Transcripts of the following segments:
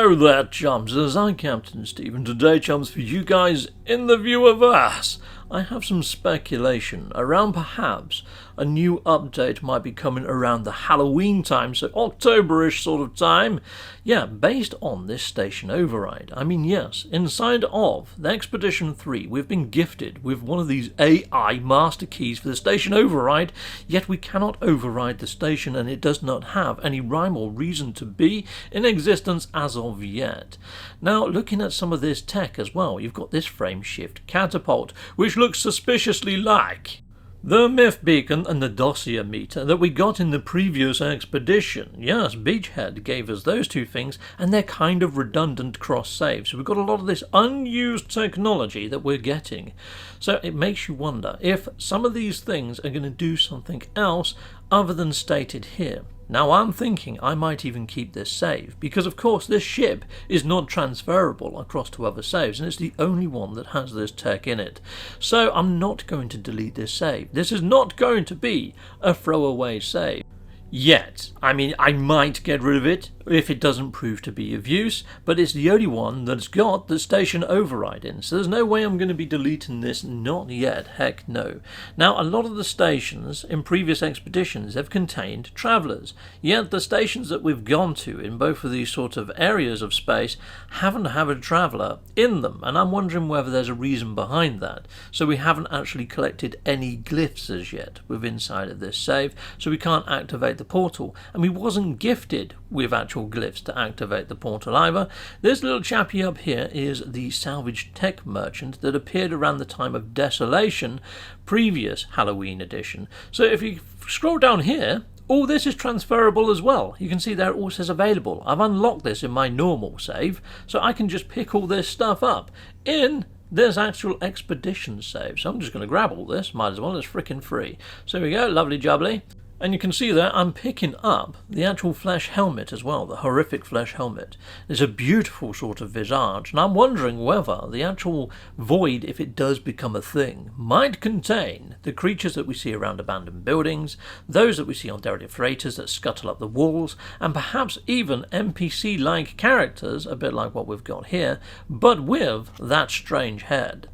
Hello there, chums. I'm Captain Steve, and today, chums, for you guys in the viewerverse, I have some speculation around perhaps a new update might be coming around the Halloween time, so October-ish sort of time. Yeah, based on this station override. I mean, yes, inside of the Expedition 3, we've been gifted with one of these AI master keys for the station override, yet we cannot override the station, and it does not have any rhyme or reason to be in existence as of yet. Now, looking at some of this tech as well, you've got this frame shift catapult, which looks suspiciously like the myth beacon and the dossier meter that we got in the previous expedition. Yes, Beachhead gave us those two things, and they're kind of redundant cross-saves. So we've got a lot of this unused technology that we're getting. So it makes you wonder if some of these things are going to do something else other than stated here. Now I'm thinking I might even keep this save, because of course this ship is not transferable across to other saves, and it's the only one that has this tech in it. So I'm not going to delete this save. This is not going to be a throwaway save. Yet. I mean, I might get rid of it if it doesn't prove to be of use, but it's the only one that's got the station override in, so there's no way I'm going to be deleting this, not yet, heck no. Now, a lot of the stations in previous expeditions have contained travellers, yet the stations that we've gone to in both of these sort of areas of space haven't had a traveller in them, and I'm wondering whether there's a reason behind that. So we haven't actually collected any glyphs as yet with inside of this save, so we can't activate the portal, and we wasn't gifted with actual glyphs to activate the portal either. This little chappy up here is the salvage tech merchant that appeared around the time of Desolation, previous Halloween edition. So if you scroll down here, all this is transferable as well. You can see there it all says available. I've unlocked this in my normal save, so I can just pick all this stuff up in this actual expedition save. So I'm just going to grab all this, might as well, it's freaking free. So here we go, lovely jubbly. And you can see there I'm picking up the actual flesh helmet as well, the horrific flesh helmet. It's a beautiful sort of visage, and I'm wondering whether the actual void, if it does become a thing, might contain the creatures that we see around abandoned buildings, those that we see on derelict freighters that scuttle up the walls, and perhaps even NPC-like characters, a bit like what we've got here, but with that strange head.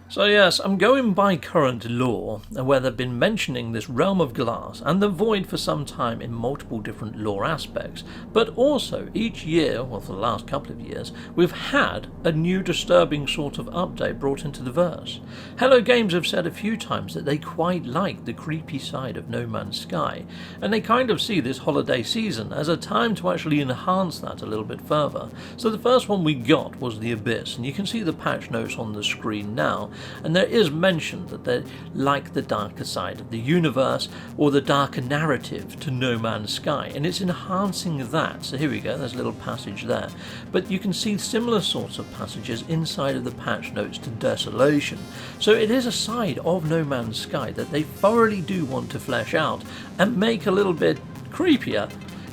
So yes, I'm going by current lore, where they've been mentioning this realm of glass and the void for some time in multiple different lore aspects, but also each year, well for the last couple of years, we've had a new disturbing sort of update brought into the verse. Hello Games have said a few times that they quite like the creepy side of No Man's Sky, and they kind of see this holiday season as a time to actually enhance that a little bit further. So the first one we got was the Abyss, and you can see the patch notes on the screen now. And there is mention that they like the darker side of the universe, or the darker narrative to No Man's Sky, and it's enhancing that. So here we go, there's a little passage there. But you can see similar sorts of passages inside of the patch notes to Desolation. So it is a side of No Man's Sky that they thoroughly do want to flesh out and make a little bit creepier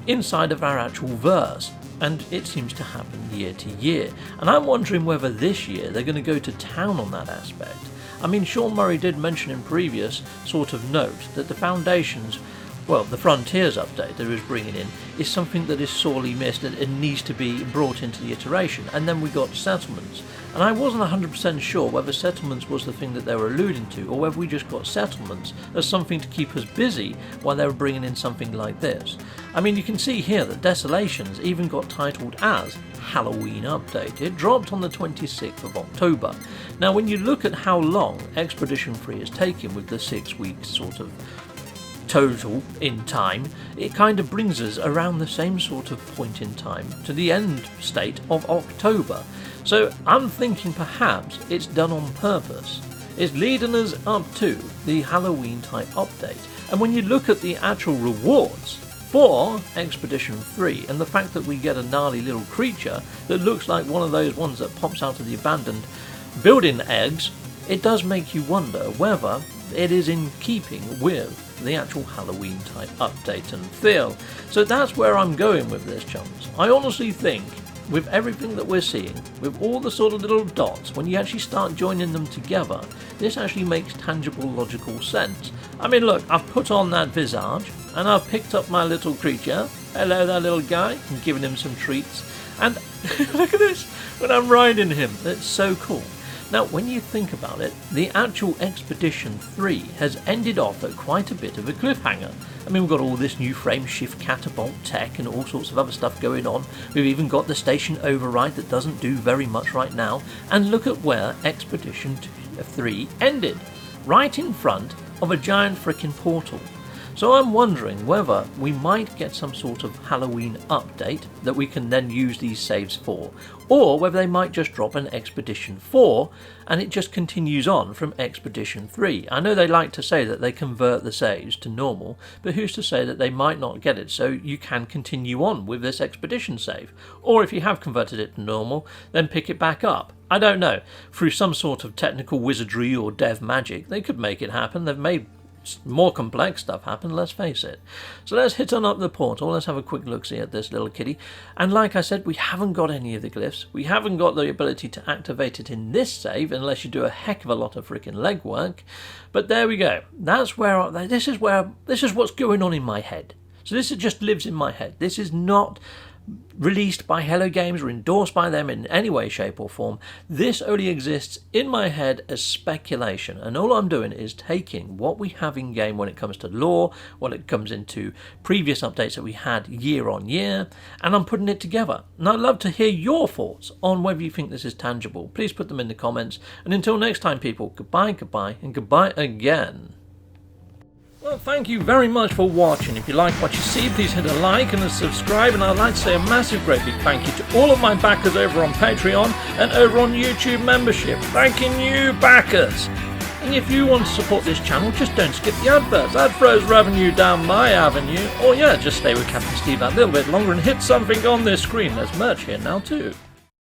inside of our actual verse. And it seems to happen year to year. And I'm wondering whether this year they're going to go to town on that aspect. I mean, Sean Murray did mention in previous sort of note that the Foundations, well, the Frontiers update that he was bringing in, is something that is sorely missed and it needs to be brought into the iteration. And then we got Settlements. And I wasn't 100% sure whether Settlements was the thing that they were alluding to, or whether we just got Settlements as something to keep us busy while they were bringing in something like this. I mean, you can see here that Desolations even got titled as Halloween Update. It dropped on the 26th of October. Now, when you look at how long Expedition 3 has taken with the 6 weeks sort of total in time, it kind of brings us around the same sort of point in time to the end state of October. So I'm thinking perhaps it's done on purpose. It's leading us up to the Halloween type update. And when you look at the actual rewards for Expedition 3 and the fact that we get a gnarly little creature that looks like one of those ones that pops out of the abandoned building eggs, it does make you wonder whether it is in keeping with the actual Halloween type update and feel. So that's where I'm going with this, chums. I honestly think with everything that we're seeing, with all the sort of little dots, when you actually start joining them together, this actually makes tangible, logical sense. I mean, look, I've put on that visage, and I've picked up my little creature. Hello there, little guy. I'm giving him some treats. And look at this, when I'm riding him, it's so cool. Now, when you think about it, the actual Expedition 3 has ended off at quite a bit of a cliffhanger. I mean, we've got all this new frame shift catapult tech and all sorts of other stuff going on. We've even got the station override that doesn't do very much right now. And look at where Expedition 3 ended. Right in front of a giant frickin' portal. So I'm wondering whether we might get some sort of Halloween update that we can then use these saves for, or whether they might just drop an Expedition 4 and it just continues on from Expedition 3. I know they like to say that they convert the saves to normal, but who's to say that they might not get it, so you can continue on with this Expedition save. Or if you have converted it to normal, then pick it back up. I don't know. Through some sort of technical wizardry or dev magic, they could make it happen. They've made more complex stuff happen, let's face it. So let's hit on up the portal, let's have a quick look-see at this little kitty. And like I said, we haven't got any of the glyphs. We haven't got the ability to activate it in this save unless you do a heck of a lot of freaking legwork. But there we go. That's where this is what's going on in my head. So this just lives in my head. This is not released by Hello Games or endorsed by them in any way, shape or form. This only exists in my head as speculation, and all I'm doing is taking what we have in game when it comes to lore, when it comes into previous updates that we had year on year, and I'm putting it together. And I'd love to hear your thoughts on whether you think this is tangible. Please put them in the comments, and until next time people, goodbye, goodbye, and goodbye again. Well, thank you very much for watching. If you like what you see, please hit a like and a subscribe, and I'd like to say a massive great big thank you to all of my backers over on Patreon and over on YouTube membership. Thanking you, backers! And if you want to support this channel, just don't skip the adverts. That throws revenue down my avenue. Or yeah, just stay with Captain Steve that little bit longer and hit something on this screen. There's merch here now too.